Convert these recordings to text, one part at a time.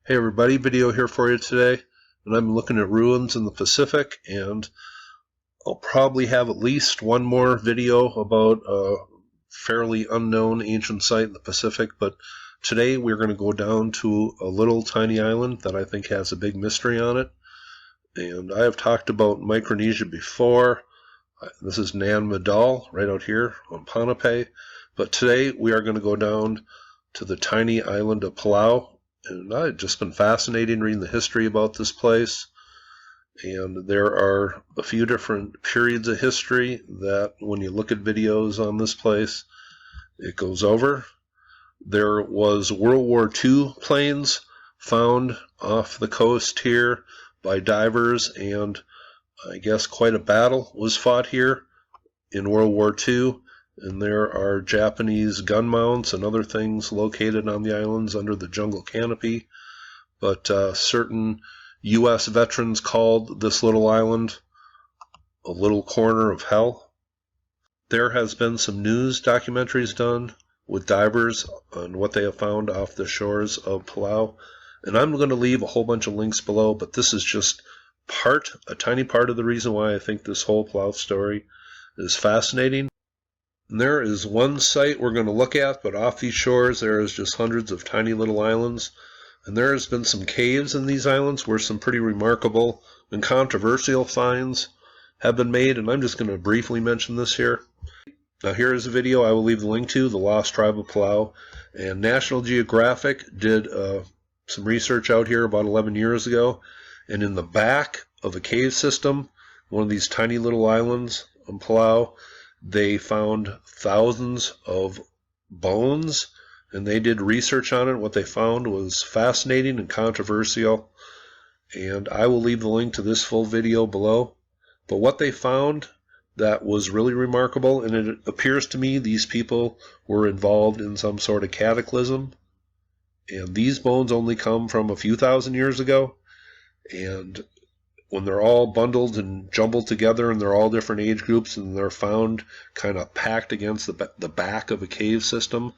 Hey everybody, video here for you today, and I'm looking at ruins in the Pacific, and I'll probably have at least one more video about a fairly unknown ancient site in the Pacific, but today we're going to go down to a little tiny island that I think has a big mystery on it. And I have talked about Micronesia before. This is Nan Madol right out here on Ponape, but today we are going to go down to the tiny island of Palau. And I've just been fascinated reading the history about this place. And there are a few different periods of history that when you look at videos on this place, it goes over. There was World War II planes found off the coast here by divers, and I guess quite a battle was fought here in World War II. And there are Japanese gun mounts and other things located on the islands under the jungle canopy. But certain U.S. veterans called this little island a little corner of hell. There has been some news documentaries done with divers on what they have found off the shores of Palau. And I'm going to leave a whole bunch of links below, but this is just a tiny part of the reason why I think this whole Palau story is fascinating. And there is one site we're going to look at, but off these shores there is just hundreds of tiny little islands. And there has been some caves in these islands where some pretty remarkable and controversial finds have been made, and I'm just going to briefly mention this here. Now here is a video I will leave the link to, The Lost Tribe of Palau. And National Geographic did some research out here about 11 years ago, and in the back of a cave system, one of these tiny little islands on Palau, they found thousands of bones, and they did research on it. What they found was fascinating and controversial, and I will leave the link to this full video below. But what they found that was really remarkable, and it appears to me these people were involved in some sort of cataclysm, and these bones only come from a few thousand years ago, and when they're all bundled and jumbled together and they're all different age groups and they're found kind of packed against the back of a cave system,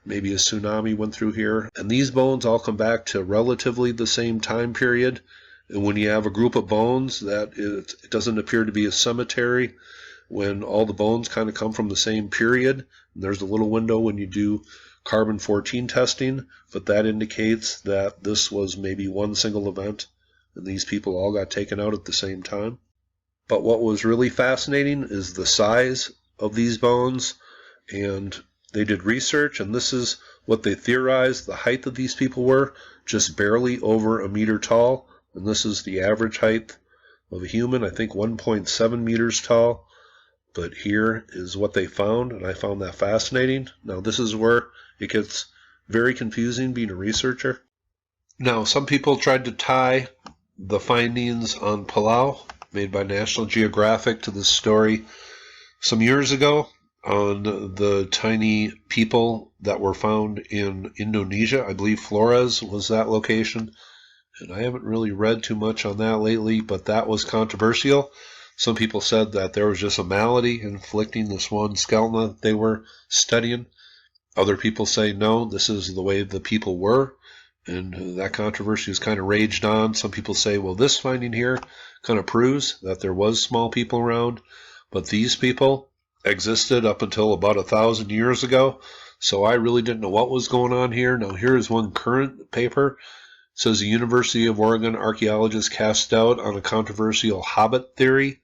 maybe a tsunami went through here, and these bones all come back to relatively the same time period. And when you have a group of bones that it doesn't appear to be a cemetery, when all the bones kind of come from the same period, and there's a little window when you do carbon-14 testing, but that indicates that this was maybe one single event and these people all got taken out at the same time. But what was really fascinating is the size of these bones, and they did research, and this is what they theorized the height of these people were, just barely over a meter tall, and this is the average height of a human, I think 1.7 meters tall. But here is what they found, and I found that fascinating. Now this is where it gets very confusing being a researcher. Now some people tried to tie the findings on Palau made by National Geographic to this story some years ago on the tiny people that were found in Indonesia. I believe Flores was that location, and I haven't really read too much on that lately, but that was controversial. Some people said that there was just a malady inflicting this one skeleton that they were studying. Other people say no, this is the way the people were. And that controversy has kind of raged on. Some people say, well, this finding here kind of proves that there was small people around, but these people existed up until about 1,000 years ago. So I really didn't know what was going on here. Now here is one current paper. It says the University of Oregon archaeologists cast doubt on a controversial hobbit theory.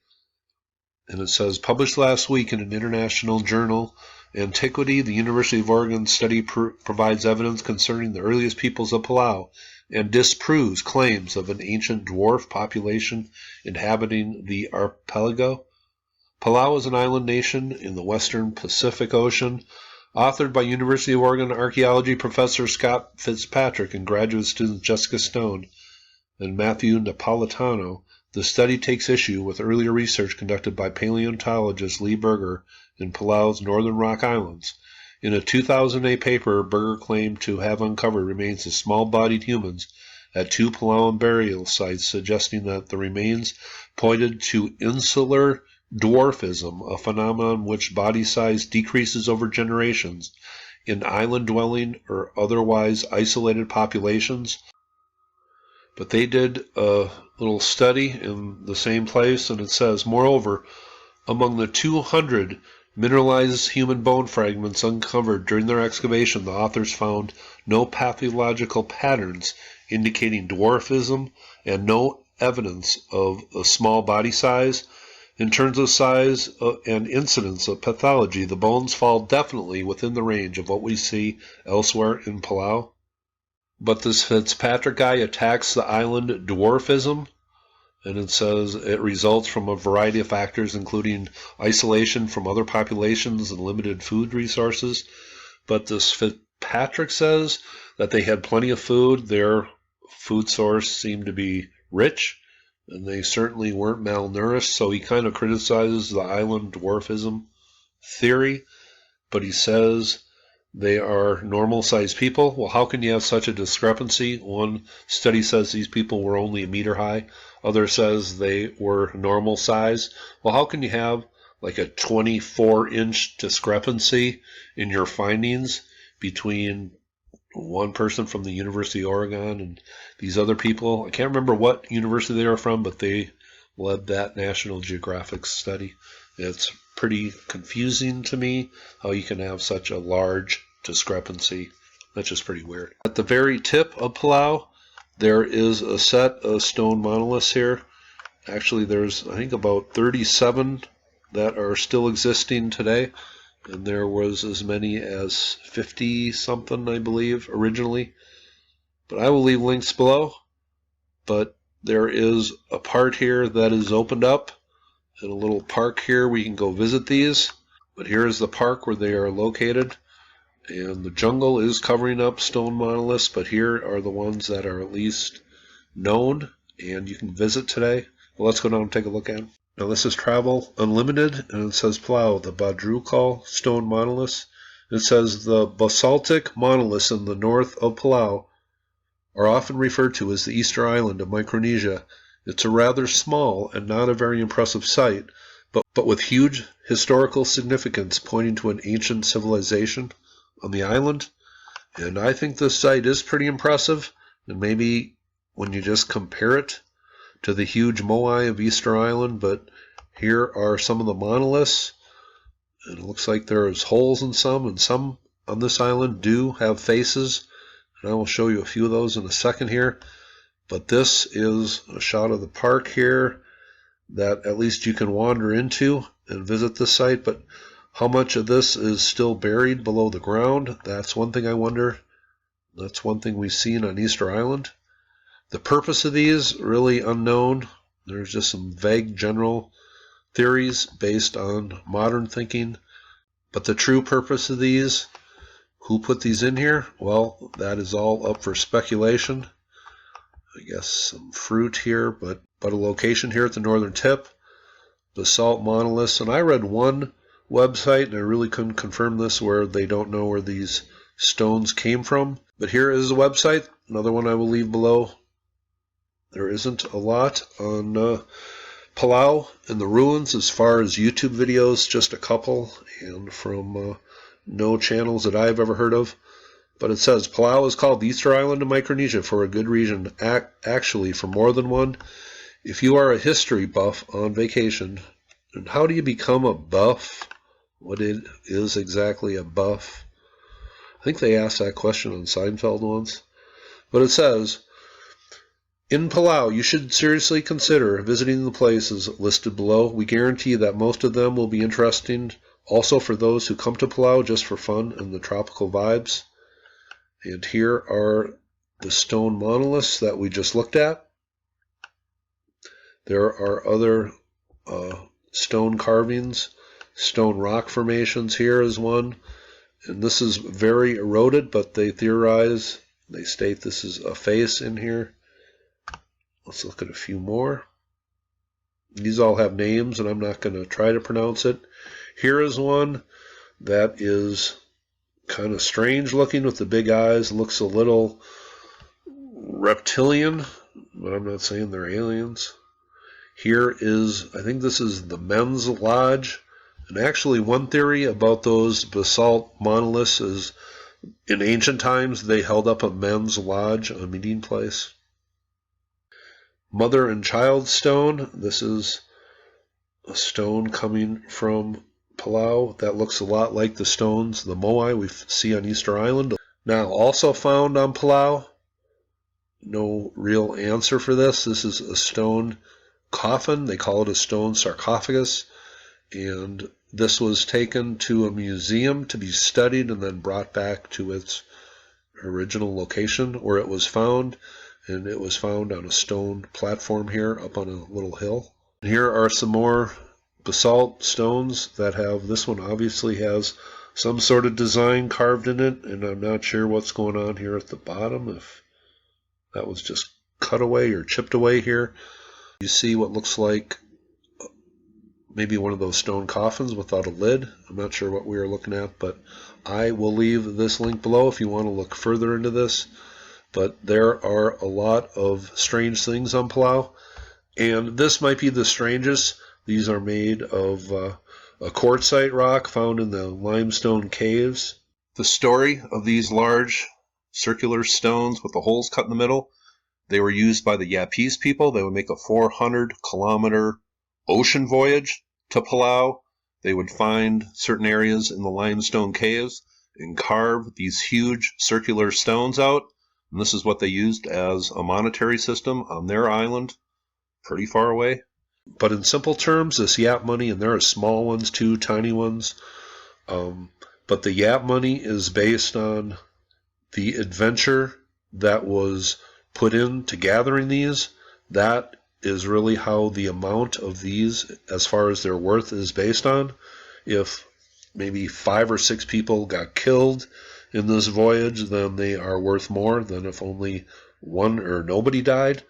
And it says, published last week in an international journal, Antiquity, the University of Oregon study provides evidence concerning the earliest peoples of Palau and disproves claims of an ancient dwarf population inhabiting the archipelago. Palau is an island nation in the western Pacific Ocean, authored by University of Oregon archaeology professor Scott Fitzpatrick and graduate students Jessica Stone and Matthew Napolitano. The study takes issue with earlier research conducted by paleontologist Lee Berger in Palau's Northern Rock Islands. In a 2008 paper, Berger claimed to have uncovered remains of small-bodied humans at 2 Palauan burial sites, suggesting that the remains pointed to insular dwarfism, a phenomenon in which body size decreases over generations in island-dwelling or otherwise isolated populations. But they did a little study in the same place, and it says, moreover, among the 200 mineralized human bone fragments uncovered during their excavation, the authors found no pathological patterns indicating dwarfism and no evidence of a small body size. In terms of size and incidence of pathology, the bones fall definitely within the range of what we see elsewhere in Palau. But this Fitzpatrick guy attacks the island dwarfism, and it says it results from a variety of factors, including isolation from other populations and limited food resources. But this Fitzpatrick says that they had plenty of food. Their food source seemed to be rich, and they certainly weren't malnourished, so he kind of criticizes the island dwarfism theory, but he says they are normal-sized people. Well, how can you have such a discrepancy? One study says these people were only a meter high. Other says they were normal size. Well, how can you have like a 24-inch discrepancy in your findings between one person from the University of Oregon and these other people? I can't remember what university they are from, but they led that National Geographic study. It's pretty confusing to me how you can have such a large discrepancy. That's just pretty weird. At the very tip of Palau, there is a set of stone monoliths here. Actually, there's, I think, about 37 that are still existing today. And there was as many as 50-something, I believe, originally. But I will leave links below. But there is a part here that is opened up, and a little park here where you can go visit these. But here is the park where they are located. And the jungle is covering up stone monoliths, but here are the ones that are at least known, and you can visit today. Well, let's go down and take a look at them. Now this is Travel Unlimited, and it says Palau, the Badrukal stone monoliths. It says the basaltic monoliths in the north of Palau are often referred to as the Easter Island of Micronesia. It's a rather small and not a very impressive site, but with huge historical significance pointing to an ancient civilization on the island. And I think this site is pretty impressive, and maybe when you just compare it to the huge moai of Easter Island, but here are some of the monoliths, and it looks like there's holes in some, and some on this island do have faces, and I will show you a few of those in a second here. But this is a shot of the park here that at least you can wander into and visit this site, but how much of this is still buried below the ground? That's one thing I wonder. That's one thing we've seen on Easter Island. The purpose of these, really unknown. There's just some vague general theories based on modern thinking. But the true purpose of these, who put these in here? Well, that is all up for speculation. I guess some fruit here, but a location here at the northern tip. Basalt monoliths. And I read one website, and I really couldn't confirm this, where they don't know where these stones came from. But here is a website, another one I will leave below. There isn't a lot on Palau and the ruins as far as YouTube videos, just a couple, and from no channels that I've ever heard of. But it says Palau is called the Easter Island of Micronesia for a good reason, actually for more than one. If you are a history buff on vacation, and how do you become a buff? What is exactly a buff? I think they asked that question on Seinfeld once. But it says, in Palau, you should seriously consider visiting the places listed below. We guarantee that most of them will be interesting, also for those who come to Palau just for fun and the tropical vibes. And here are the stone monoliths that we just looked at. There are other stone carvings, stone rock formations. Here is one. And this is very eroded, but they theorize, they state this is a face in here. Let's look at a few more. These all have names, and I'm not going to try to pronounce it. Here is one that is kind of strange looking with the big eyes. Looks a little reptilian, but I'm not saying they're aliens. Here is, I think this is the men's lodge. And actually one theory about those basalt monoliths is in ancient times they held up a men's lodge, a meeting place. mother and child stone. This is a stone coming from Palau that looks a lot like the stones, the moai we see on Easter Island. Now, also found on Palau, no real answer for this. This is a stone coffin. They call it a stone sarcophagus. And this was taken to a museum to be studied and then brought back to its original location where it was found. And it was found on a stone platform here up on a little hill. Here are some more basalt stones that have, this one obviously has some sort of design carved in it, and I'm not sure what's going on here at the bottom, if that was just cut away or chipped away here. You see what looks like maybe one of those stone coffins without a lid. I'm not sure what we are looking at, but I will leave this link below if you want to look further into this. But there are a lot of strange things on Palau, and this might be the strangest. These are made of a quartzite rock found in the limestone caves. The story of these large circular stones with the holes cut in the middle, they were used by the Yapese people. They would make a 400-kilometer ocean voyage to Palau. They would find certain areas in the limestone caves and carve these huge circular stones out. And this is what they used as a monetary system on their island, pretty far away. But in simple terms, this Yap money, and there are small ones too, tiny ones, but the Yap money is based on the adventure that was put into gathering these. That is really how the amount of these, as far as their worth, is based on. If maybe 5 or 6 people got killed in this voyage, then they are worth more than if only one or nobody died.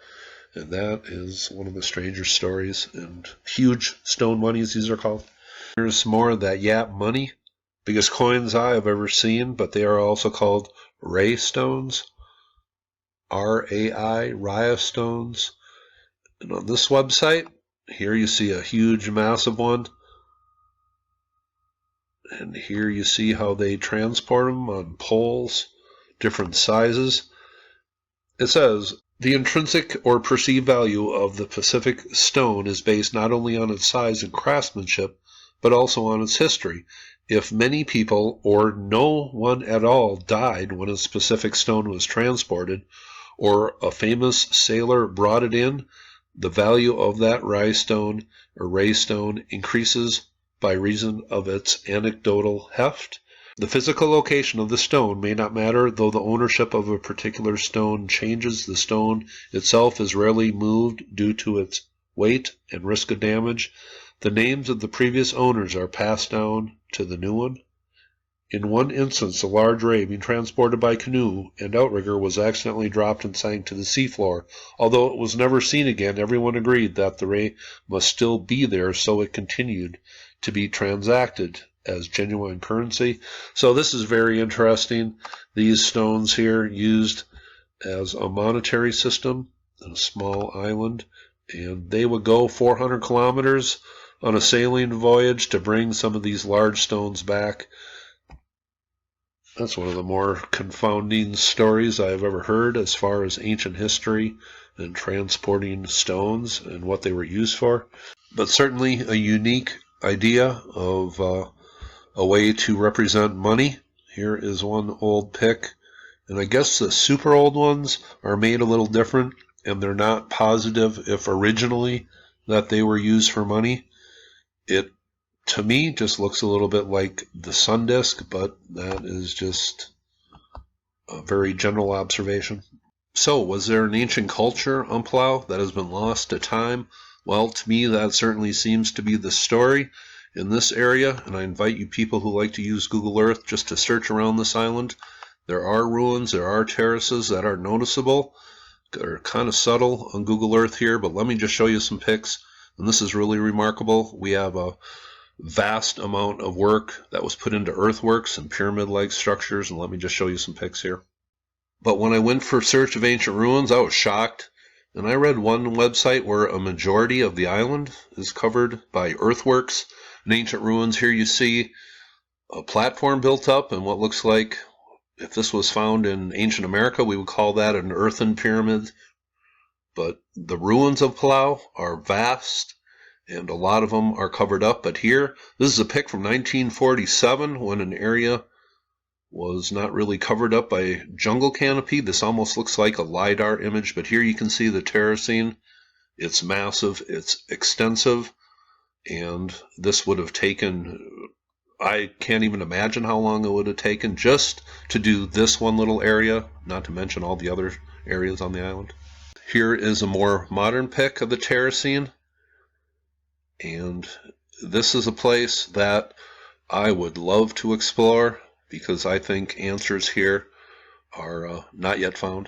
And that is one of the stranger stories. And huge stone monies, these are called. Here's more of that Yap money. Biggest coins I have ever seen, but they are also called Rai stones. R-A-I, Raya stones. And on this website, here you see a huge, massive one. And here you see how they transport them on poles, different sizes. It says, the intrinsic or perceived value of the Pacific stone is based not only on its size and craftsmanship, but also on its history. If many people or no one at all died when a specific stone was transported, or a famous sailor brought it in, the value of that Rai stone or Ray stone increases by reason of its anecdotal heft. The physical location of the stone may not matter, though the ownership of a particular stone changes. The stone itself is rarely moved due to its weight and risk of damage. The names of the previous owners are passed down to the new one. In one instance, a large ray being transported by canoe and outrigger was accidentally dropped and sank to the seafloor. Although it was never seen again, everyone agreed that the ray must still be there, so it continued to be transacted as genuine currency. So this is very interesting. These stones here used as a monetary system in a small island, and they would go 400 kilometers on a sailing voyage to bring some of these large stones back. That's one of the more confounding stories I've ever heard as far as ancient history and transporting stones and what they were used for. But certainly a unique idea of a way to represent money. Here is one old pick, and I guess the super old ones are made a little different, and they're not positive if originally that they were used for money. It, to me, just looks a little bit like the sun disk, but that is just a very general observation. So, was there an ancient culture on Palau that has been lost to time? Well, to me, that certainly seems to be the story in this area, and I invite you people who like to use Google Earth just to search around this island. There are ruins, there are terraces that are noticeable. They're kind of subtle on Google Earth here, but let me just show you some pics. And this is really remarkable. We have a vast amount of work that was put into earthworks and pyramid-like structures, and let me just show you some pics here. But when I went for search of ancient ruins, I was shocked. And I read one website where a majority of the island is covered by earthworks and ancient ruins. Here you see a platform built up, and what looks like, if this was found in ancient America, we would call that an earthen pyramid. but the ruins of Palau are vast, and a lot of them are covered up. But here, this is a pic from 1947 when an area was not really covered up by jungle canopy. This almost looks like a LiDAR image, but here you can see the terracing. It's massive, it's extensive, and this would have taken, I can't even imagine how long it would have taken just to do this one little area, not to mention all the other areas on the island. Here is a more modern pic of the terracing, and this is a place that I would love to explore because I think answers here are not yet found.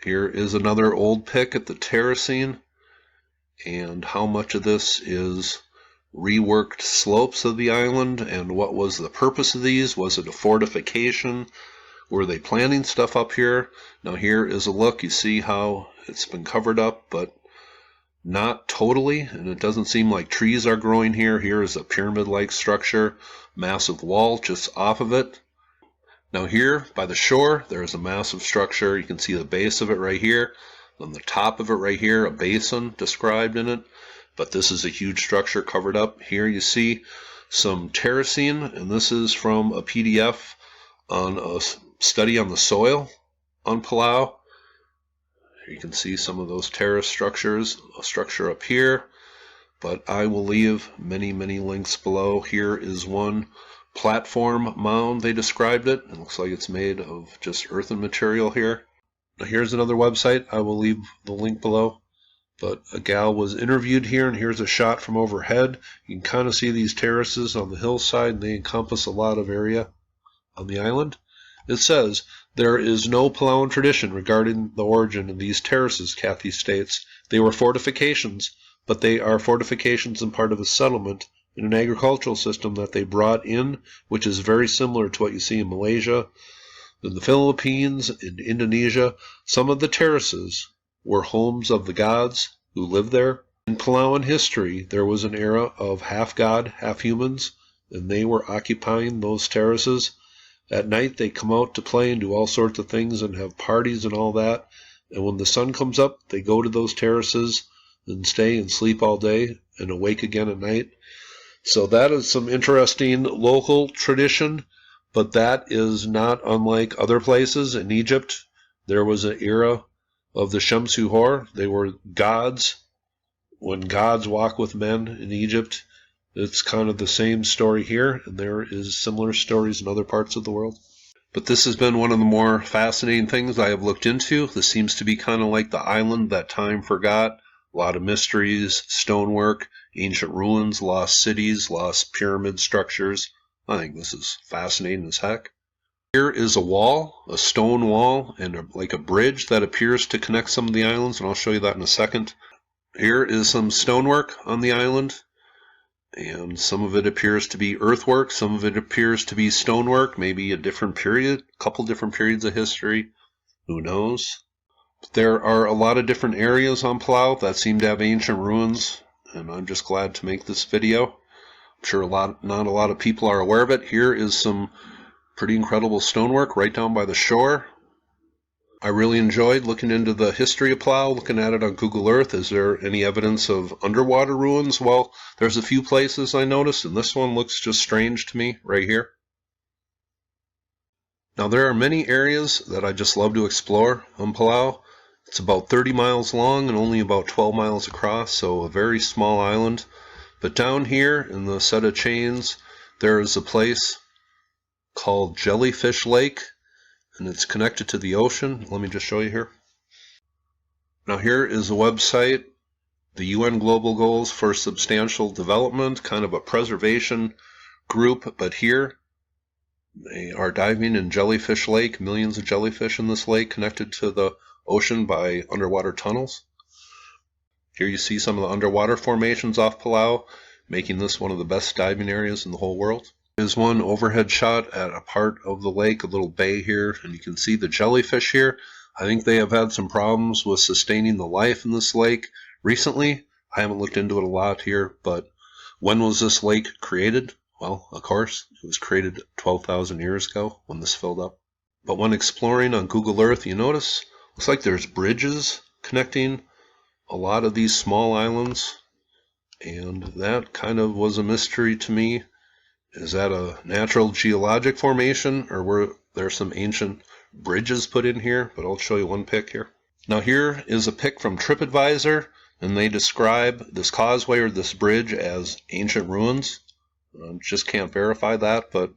Here is another old pic at the terracing, and how much of this is reworked slopes of the island, and what was the purpose of these? Was it a fortification? Were they planting stuff up here? Now here is a look. You see how it's been covered up, but not totally, and it doesn't seem like trees are growing here. Here is a pyramid-like structure, massive wall just off of it. Now here by the shore, there is a massive structure. You can see the base of it right here. On the top of it right here, a basin described in it. But this is a huge structure covered up. Here you see some terracing, and this is from a PDF on a study on the soil on Palau. You can see some of those terrace structures, a structure up here, but I will leave many, many links below. Here is one platform mound, they described it. It looks like it's made of just earthen material here. Now here's another website. I will leave the link below. But a gal was interviewed here, and here's a shot from overhead. You can kind of see these terraces on the hillside, and they encompass a lot of area on the island. It says, "There is no Palauan tradition regarding the origin of these terraces," Kathy states. "They were fortifications, but they are fortifications and part of a settlement in an agricultural system that they brought in, which is very similar to what you see in Malaysia, in the Philippines, in Indonesia. Some of the terraces were homes of the gods who lived there. In Palauan history, there was an era of half-god, half-humans, and they were occupying those terraces. At night, they come out to play and do all sorts of things and have parties and all that. And when the sun comes up, they go to those terraces and stay and sleep all day and awake again at night." So that is some interesting local tradition, but that is not unlike other places. In Egypt, there was an era of the Shamsu Hor. They were gods. When gods walk with men in Egypt, it's kind of the same story here, and there is similar stories in other parts of the world. But this has been one of the more fascinating things I have looked into. This seems to be kind of like the island that time forgot. A lot of mysteries, stonework, ancient ruins, lost cities, lost pyramid structures. I think this is fascinating as heck. Here is a wall, a stone wall, and like a bridge that appears to connect some of the islands, and I'll show you that in a second. Here is some stonework on the island, and some of it appears to be earthwork, some of it appears to be stonework, maybe a different period, a couple different periods of history, who knows. But there are a lot of different areas on Palau that seem to have ancient ruins, and I'm just glad to make this video. I'm sure not a lot of people are aware of it. Here is some pretty incredible stonework right down by the shore. I really enjoyed looking into the history of Palau, looking at it on Google Earth. Is there any evidence of underwater ruins? Well, there's a few places I noticed, and this one looks just strange to me right here. Now, there are many areas that I just love to explore on Palau. It's about 30 miles long and only about 12 miles across, so a very small island. But down here in the set of chains, there is a place called Jellyfish Lake, and it's connected to the ocean. Let me just show you here. Now here is a website, the UN Global Goals for Substantial Development, kind of a preservation group, but here they are diving in Jellyfish Lake, millions of jellyfish in this lake connected to the ocean by underwater tunnels. Here you see some of the underwater formations off Palau, making this one of the best diving areas in the whole world. There's one overhead shot at a part of the lake, a little bay here, and you can see the jellyfish here. I think they have had some problems with sustaining the life in this lake recently. I haven't looked into it a lot here, but when was this lake created? Well, of course, it was created 12,000 years ago when this filled up. But when exploring on Google Earth, you notice Looks like there's bridges connecting a lot of these small islands, and that kind of was a mystery to me. Is that a natural geologic formation, or were there some ancient bridges put in here? But I'll show you one pic here. Now here is a pic from TripAdvisor, and they describe this causeway or this bridge as ancient ruins. Just can't verify that, but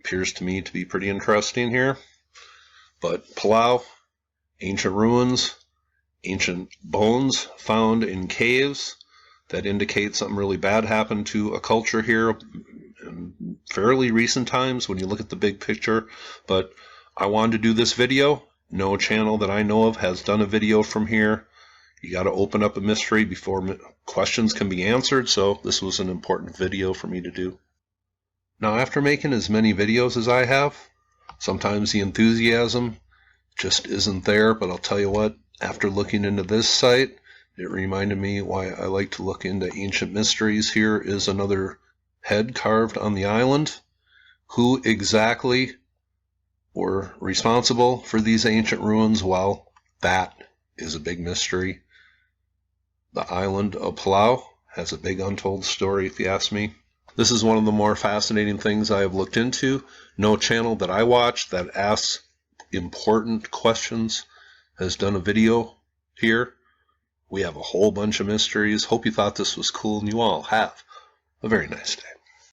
appears to me to be pretty interesting here. But Palau, ancient ruins, ancient bones found in caves that indicate something really bad happened to a culture here in fairly recent times when you look at the big picture. But I wanted to do this video. No channel that I know of has done a video from here. You got to open up a mystery before questions can be answered, so this was an important video for me to do. Now, after making as many videos as I have, sometimes the enthusiasm just isn't there, but I'll tell you what, after looking into this site, it reminded me why I like to look into ancient mysteries. Here is another head carved on the island. Who exactly were responsible for these ancient ruins? Well, that is a big mystery. The island of Palau has a big untold story, if you ask me. This is one of the more fascinating things I have looked into. No channel that I watch that asks important questions has done a video here. We have a whole bunch of mysteries. Hope you thought this was cool, and you all have a very nice day.